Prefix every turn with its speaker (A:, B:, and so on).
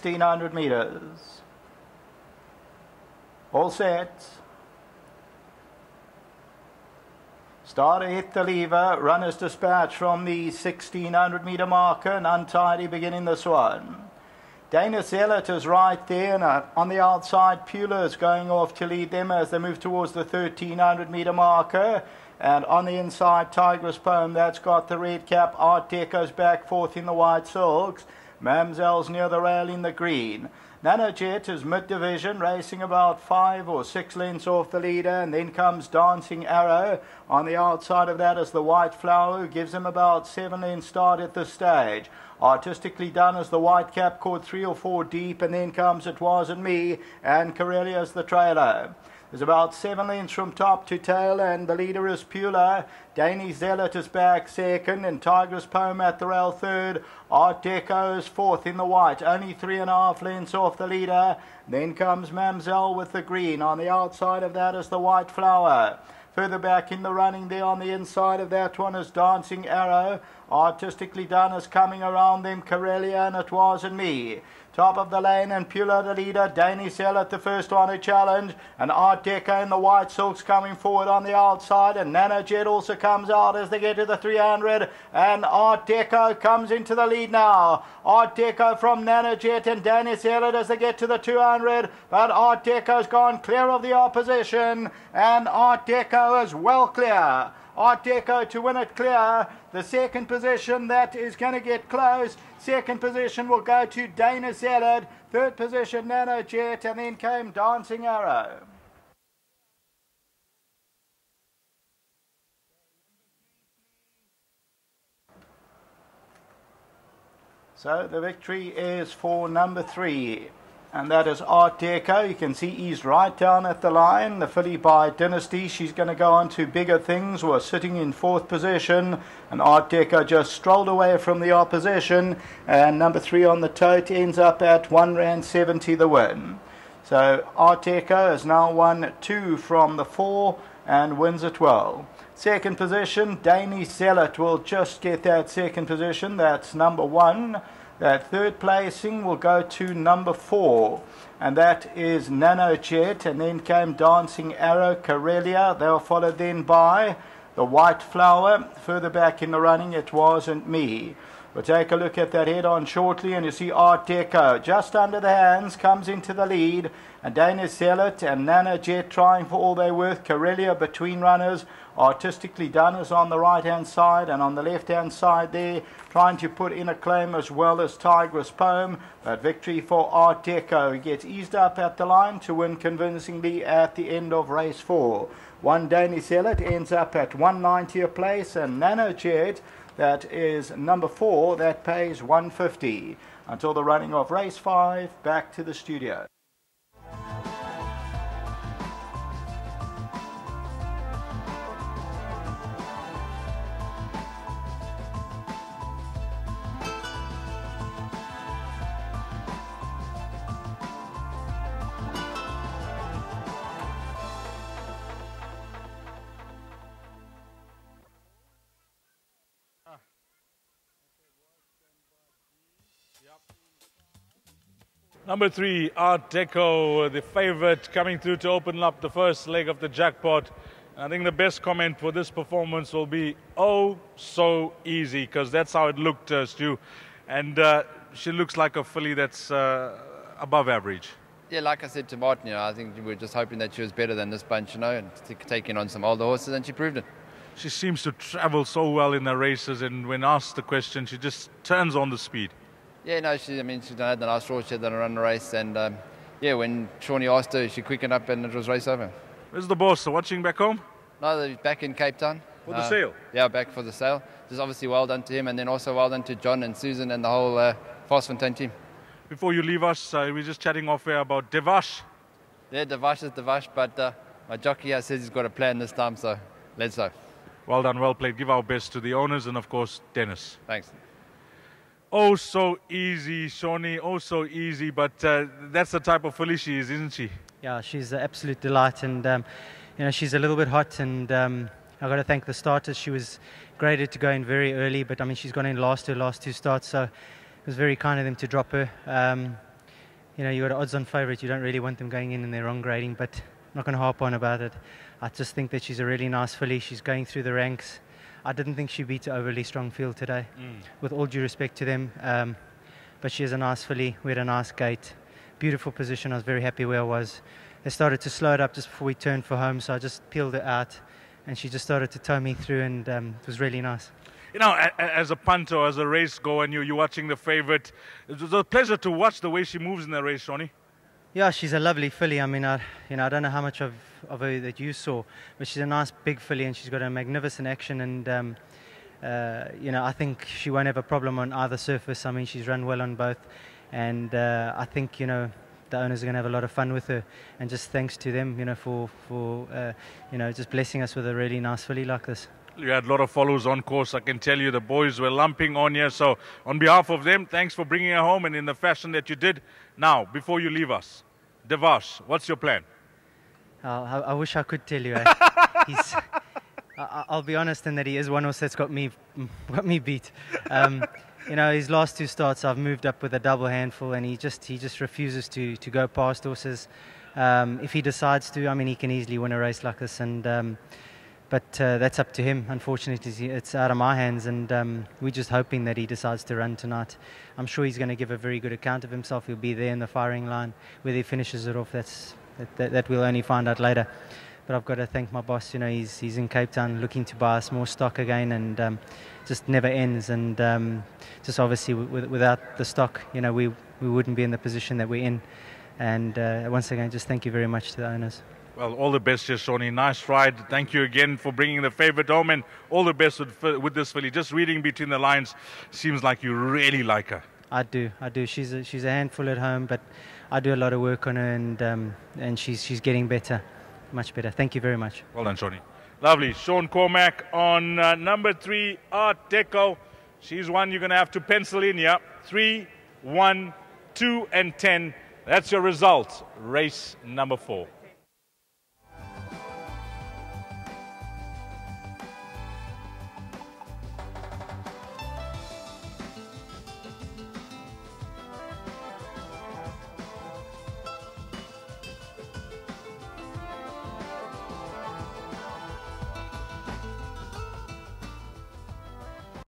A: 1600 meters. All set. Starter hit the lever, runners dispatch from the 1600 meter marker, and untidy beginning this one. Dana Zealot is right there, and on the outside Pula is going off to lead them as they move towards the 1300 meter marker. And on the inside, Tigress Poem, that's got the red cap. Art Deco's back fourth in the white silks. Mamsel's near the rail in the green. Nanojet is mid-division, racing about 5 or 6 lengths off the leader, and then comes Dancing Arrow. On the outside of that is the White Flower, who gives him about 7 lengths start at this stage. Artistically done as the white cap caught 3 or 4 deep, and then comes It Wasn't Me, and Corellia's the trailer. There's about 7 lengths from top to tail, and the leader is Pula. Danny Zealot is back second, and Tigress Poem at the rail third. Art Deco is fourth in the white, only 3.5 lengths off the leader. Then comes Mamsel with the green. On the outside of that is the White Flower. Further back in the running there on the inside of that one is Dancing Arrow. Artistically done is coming around them, Corellia, and It Wasn't Me. Top of the lane, and Pula the leader. Danny Zealot the first one to challenge, and Art Deco in the white silks coming forward on the outside, and Nanojet also comes out as they get to the 300, and Art Deco comes into the lead now. Art Deco from Nanojet and Danny Zealot as they get to the 200, but Art Deco's gone clear of the opposition, and Art Deco is well clear. Art Deco to win it clear. The second position, that is going to get close. Second position will go to Dana Zealot. Third position, Nanojet, and then came Dancing Arrow. So the victory is for number 3. And that is Art Deco. You can see he's right down at the line. The filly by Dynasty, she's going to go on to bigger things, was sitting in 4th position. And Art Deco just strolled away from the opposition. And number 3 on the tote ends up at R1.70 the win. So Art Deco has now won 2 from the 4 and wins it well. Second position, Danny Zealot will just get that second position. That's number 1. That third placing will go to number 4, and that is Nanojet, and then came Dancing Arrow, Corellia. They were followed then by the White Flower. Further back in the running, It Wasn't Me. We'll take a look at that head-on shortly, and you see Art Deco just under the hands, comes into the lead, and Dana Zealot and Nanojet trying for all they're worth. Corellia between runners. Artistically done is on the right-hand side, and on the left-hand side there, trying to put in a claim as well as Tigress Poem. But victory for Art Deco. He gets eased up at the line to win convincingly at the end of race 4. One Danny Zealot ends up at 190 a place, and Nanojet, that is number 4, that pays 150. Until the running of race 5, back to the studio.
B: Number 3, Art Deco, the favorite, coming through to open up the first leg of the jackpot. I think the best comment for this performance will be, oh, so easy, because that's how it looked, Stu. And she looks like a filly that's above average.
C: Yeah, like I said to Martin, I think we were just hoping that she was better than this bunch, and taking on some older horses, and she proved it.
B: She seems to travel so well in the races, and when asked the question, she just turns on the speed.
C: Yeah, no, she's done a nice draw. She had done a run race, and yeah, when Shawnee asked her, she quickened up, and it was race over.
B: Where's the boss? Watching back home?
C: No, they're back in Cape Town.
B: For the sale?
C: Yeah, back for the sale. Just obviously well done to him, and then also well done to John and Susan and the whole Fastfontein team.
B: Before you leave us, we were just chatting off air about Devash.
C: Yeah, Devash is Devash, but my jockey here says he's got a plan this time, so let's go.
B: Well done, well played. Give our best to the owners and, of course, Dennis.
C: Thanks.
B: Oh, so easy, Shawnee. Oh, so easy. But that's the type of filly she is, isn't she?
D: Yeah, she's an absolute delight, and you know, she's a little bit hot. And I've got to thank the starters. She was graded to go in very early, but I mean, she's gone in her last 2 starts, so it was very kind of them to drop her. you know, you got an odds-on favourite. You don't really want them going in their wrong grading, but I'm not going to harp on about it. I just think that she's a really nice filly. She's going through the ranks. I didn't think she beat an overly strong field today, with all due respect to them. But she is a nice filly. We had a nice gate, beautiful position. I was very happy where I was. They started to slow it up just before we turned for home, so I just peeled it out, and she just started to tow me through, and it was really nice.
B: You know, as a punter, as a race goer, and you're watching the favourite, it was a pleasure to watch the way she moves in the race, Shawnee.
D: Yeah, she's a lovely filly. I mean, I don't know how much of her that you saw, but she's a nice big filly, and she's got a magnificent action, and you know, I think she won't have a problem on either surface. I mean, she's run well on both, and I think, you know, the owners are going to have a lot of fun with her, and just thanks to them, you know, for you know, just blessing us with a really nice filly like this.
B: You had a lot of followers on course. I can tell you the boys were lumping on you. So on behalf of them, thanks for bringing her home and in the fashion that you did. Now, before you leave us, Devash, what's your plan?
D: I wish I could tell you. I'll be honest in that he is one horse that's got me beat. You know, his last two starts, I've moved up with a double handful, and he just refuses to go past horses. If he decides to, I mean, he can easily win a race like this, and but that's up to him. Unfortunately, it's out of my hands, and we're just hoping that he decides to run tonight. I'm sure he's going to give a very good account of himself. He'll be there in the firing line. Whether he finishes it off, that we'll only find out later. But I've got to thank my boss. You know, he's in Cape Town looking to buy us more stock again, and just never ends. And just obviously without the stock, you know, we wouldn't be in the position that we're in. And once again, just thank you very much to the owners.
B: Well, all the best here, Shawnee. Nice ride. Thank you again for bringing the favourite home, and all the best with this filly. Just reading between the lines, seems like you really like her.
D: I do. She's a handful at home, but I do a lot of work on her, and she's getting better, much better. Thank you very much.
B: Well done, Shawnee. Lovely. Sean Cormack on number 3, Art Deco. She's one you're going to have to pencil in here. 3, 1, 2, and 10. That's your result. Race number 4.